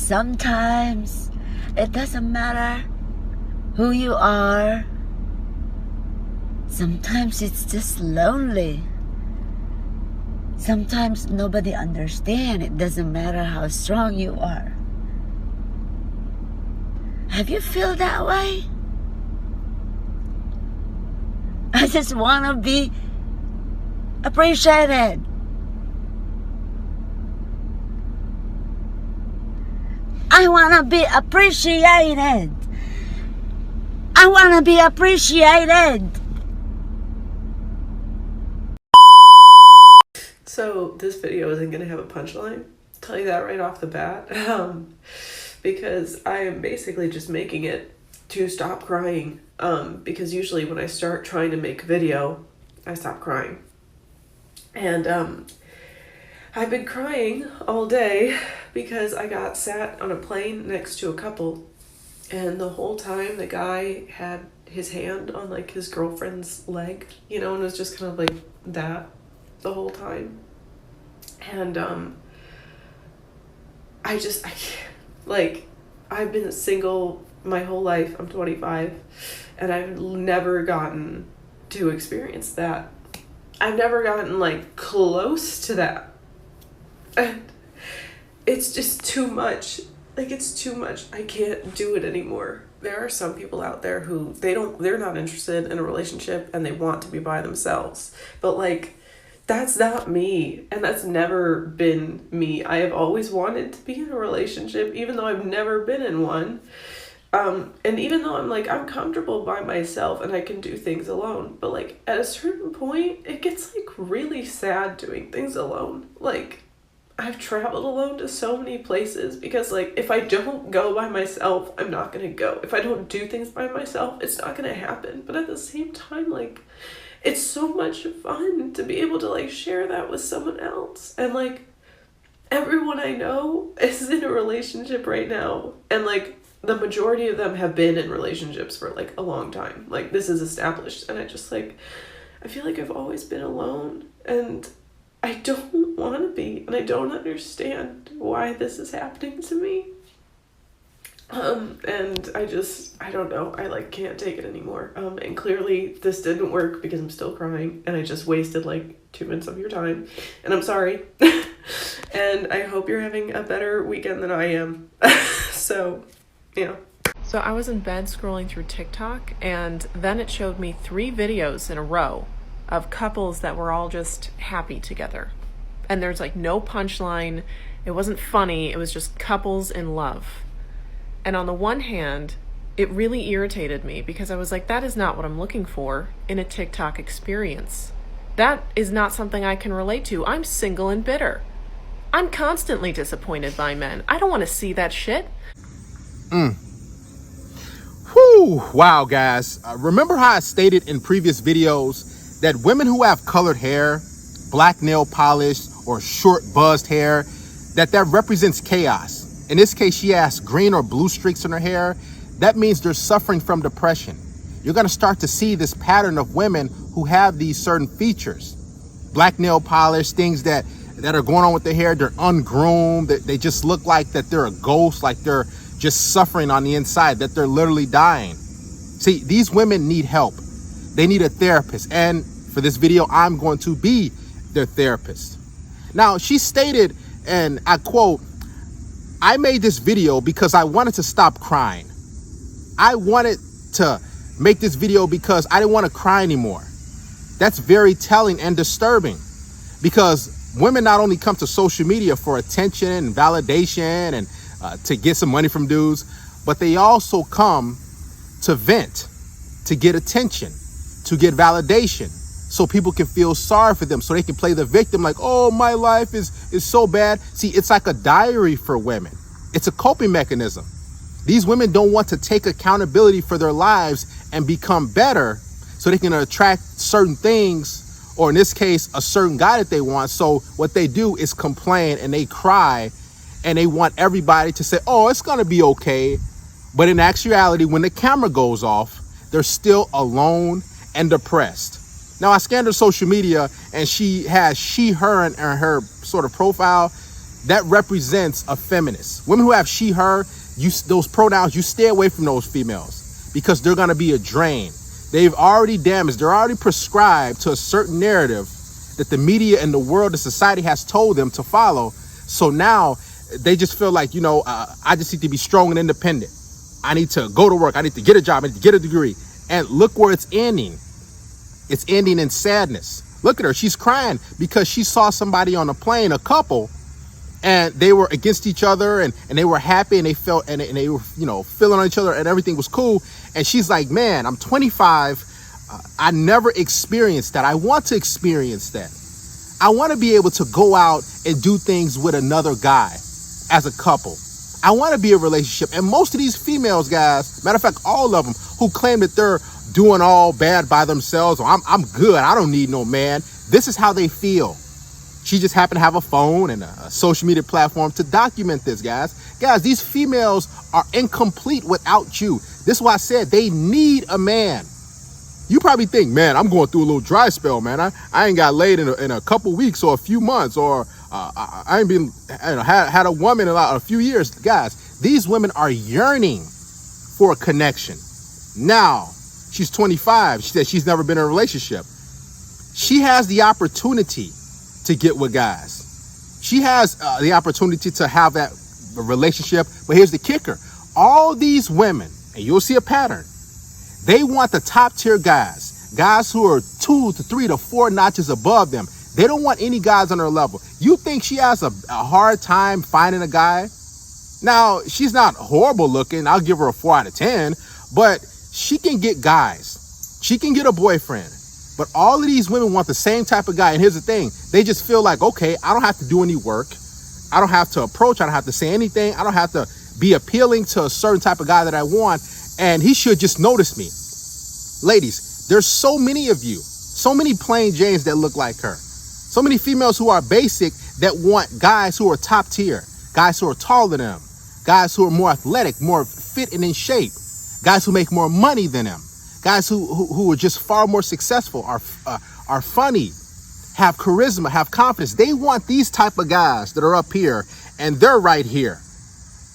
sometimes it doesn't matter who you are. Sometimes it's just lonely. Sometimes nobody understands. It doesn't matter how strong you are. Have you feel that way? I just want to be appreciated. I want to be appreciated. I want to be appreciated. So this video isn't going to have a punchline. I'll tell you that right off the bat. Because I am basically just making it to stop crying. Because usually when I start trying to make a video, I stop crying. And I've been crying all day because I got sat on a plane next to a couple, and the whole time the guy had his hand on like his girlfriend's leg, you know, and it was just kind of like that the whole time. And I I've been single my whole life. I'm 25, and I've never gotten to experience that. I've never gotten like close to that. And it's just too much. Like, it's too much. I can't do it anymore. There are some people out there who they're not interested in a relationship and they want to be by themselves. But like, that's not me, and that's never been me. I have always wanted to be in a relationship, even though I've never been in one. And even though I'm comfortable by myself and I can do things alone, but like at a certain point, it gets like really sad doing things alone. Like, I've traveled alone to so many places because like, if I don't go by myself, I'm not gonna go. If I don't do things by myself, it's not gonna happen. But at the same time, like, it's so much fun to be able to like share that with someone else. And like, everyone I know is in a relationship right now, and like the majority of them have been in relationships for like a long time. Like, this is established, and I just like, I feel like I've always been alone, and I don't want to be, and I don't understand why this is happening to me. And I don't know, I like can't take it anymore. And clearly this didn't work because I'm still crying, and I just wasted like 2 minutes of your time, and I'm sorry. And I hope you're having a better weekend than I am. So, yeah. So I was in bed scrolling through TikTok, and then it showed me 3 videos in a row of couples that were all just happy together. And there's like no punchline. It wasn't funny. It was just couples in love. And on the one hand, it really irritated me because I was like, that is not what I'm looking for in a TikTok experience. That is not something I can relate to. I'm single and bitter. I'm constantly disappointed by men. I don't want to see that shit. Whew, wow, guys. Remember how I stated in previous videos that women who have colored hair, black nail polish, or short buzzed hair, that represents chaos. In this case, she has green or blue streaks in her hair. That means they're suffering from depression. You're going to start to see this pattern of women who have these certain features. Black nail polish, things that are going on with their hair. They're ungroomed. They just look like that they're a ghost, like they're just suffering on the inside, that they're literally dying. See, these women need help. They need a therapist. And for this video, I'm going to be their therapist. Now, she stated, and I quote, I made this video because I wanted to stop crying. I wanted to make this video because I didn't want to cry anymore. That's very telling and disturbing, because women not only come to social media for attention and validation and to get some money from dudes, but they also come to vent, to get attention, to get validation, so people can feel sorry for them, so they can play the victim like, oh, my life is so bad. See, it's like a diary for women. It's a coping mechanism. These women don't want to take accountability for their lives and become better so they can attract certain things, or in this case, a certain guy that they want. So what they do is complain and they cry, and they want everybody to say, oh, it's going to be okay. But in actuality, when the camera goes off, they're still alone and depressed. Now, I scanned her social media, and she has she, her, and her sort of profile. that represents a feminist. Women who have she, her, those pronouns, you stay away from those females because they're going to be a drain. They've already damaged, they're already prescribed to a certain narrative that the media and the world and society has told them to follow. So now they just feel like, I just need to be strong and independent. I need to go to work. I need to get a job. I need to get a degree. And look where it's ending. It's ending in sadness. Look at her. She's crying because she saw somebody on a plane, a couple, and they were against each other and they were happy and they felt and they were, feeling on each other and everything was cool. And she's like, man, I'm 25. I never experienced that. I want to experience that. I want to be able to go out and do things with another guy as a couple. I want to be a relationship. And most of these females, guys, matter of fact, all of them who claim that they're doing all bad by themselves, or I'm good, I don't need no man. This is how they feel. She just happened to have a phone and a social media platform to document this, guys. Guys, these females are incomplete without you. This is why I said they need a man. You probably think, man, I'm going through a little dry spell, man. I ain't got laid in a couple weeks or a few months, or I ain't been had a woman in a few years. Guys, these women are yearning for a connection. Now, she's 25. She said she's never been in a relationship. She has the opportunity to get with guys. She has the opportunity to have that relationship. But here's the kicker. All these women, and you'll see a pattern, they want the top tier guys who are 2 to 3 to 4 notches above them. They don't want any guys on her level. You think she has a hard time finding a guy? Now, she's not horrible looking. I'll give her a 4 out of 10, but she can get guys. She can get a boyfriend. But all of these women want the same type of guy. And here's the thing. They just feel like, okay, I don't have to do any work. I don't have to approach. I don't have to say anything. I don't have to be appealing to a certain type of guy that I want. And he should just notice me. Ladies, there's so many of you, so many plain Janes that look like her. So many females who are basic that want guys who are top tier, guys who are taller than them, guys who are more athletic, more fit and in shape, guys who make more money than them, guys who are just far more successful, are funny, have charisma, have confidence. They want these type of guys that are up here and they're right here.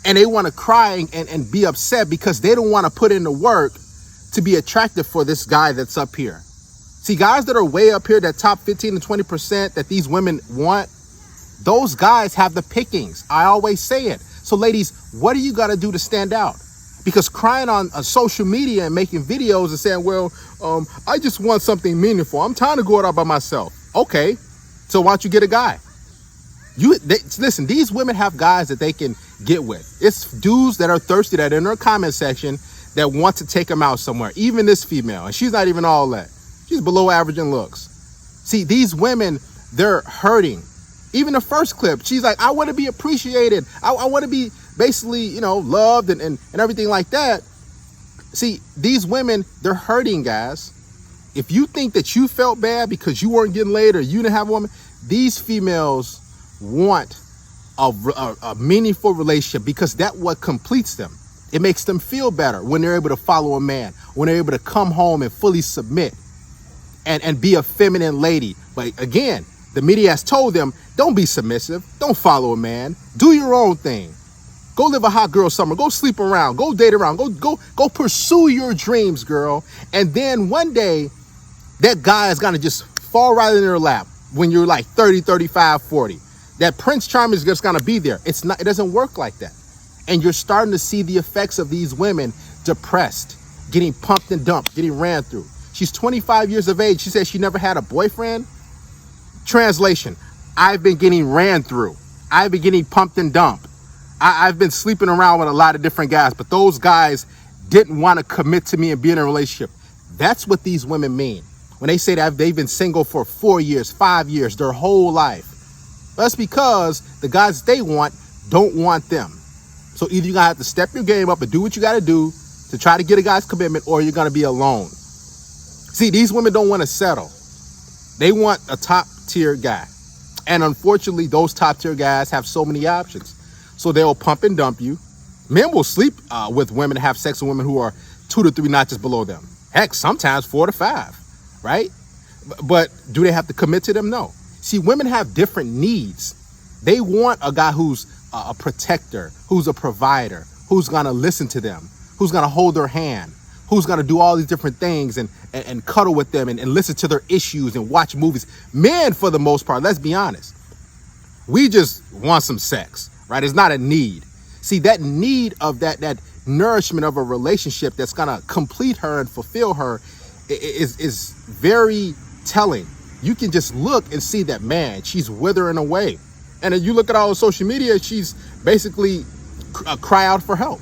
And they want to cry and be upset because they don't want to put in the work to be attractive for this guy that's up here. See, guys that are way up here, that top 15 to 20% that these women want, those guys have the pickings. I always say it. So ladies, what do you got to do to stand out? Because crying on social media and making videos and saying, well, I just want something meaningful. I'm tired of going out by myself. Okay, so why don't you get a guy? Listen, these women have guys that they can get with. It's dudes that are thirsty that are in their comment section that want to take them out somewhere. Even this female, and she's not even all that. She's below average in looks. See, these women, they're hurting. Even the first clip, she's like, I want to be appreciated. I want to be basically, loved and everything like that. See, these women, they're hurting, guys. If you think that you felt bad because you weren't getting laid or you didn't have a woman, these females want a meaningful relationship because that's what completes them. It makes them feel better when they're able to follow a man, when they're able to come home and fully submit and be a feminine lady. But again, the media has told them, don't be submissive. Don't follow a man. Do your own thing. Go live a hot girl summer. Go sleep around. Go date around. Go pursue your dreams, girl. And then one day, that guy is going to just fall right in your lap when you're like 30, 35, 40. That Prince Charming is just going to be there. It doesn't work like that. And you're starting to see the effects of these women depressed, getting pumped and dumped, getting ran through. She's 25 years of age. She says she never had a boyfriend. Translation, I've been getting ran through. I've been getting pumped and dumped. I've been sleeping around with a lot of different guys, but those guys didn't want to commit to me and be in a relationship. That's what these women mean. When they say that they've been single for 4 years, 5 years, their whole life. That's because the guys they want don't want them. So either you're going to have to step your game up and do what you got to do to try to get a guy's commitment, or you're going to be alone. See, these women don't want to settle. They want a top tier guy. And unfortunately, those top tier guys have so many options. So they'll pump and dump you. Men will sleep with women, have sex with women who are 2 to 3 notches below them. Heck, sometimes 4 to 5, right? But do they have to commit to them? No. See, women have different needs They want a guy who's a protector, who's a provider, who's gonna listen to them, who's gonna hold their hand, who's gonna do all these different things and cuddle with them and listen to their issues and watch movies. Men, for the most part, let's be honest, we just want some sex, right? It's not a need. See, that need of that nourishment of a relationship that's gonna complete her and fulfill her is very telling. You can just look and see that, man, she's withering away. And if you look at all the social media, she's basically cry out for help.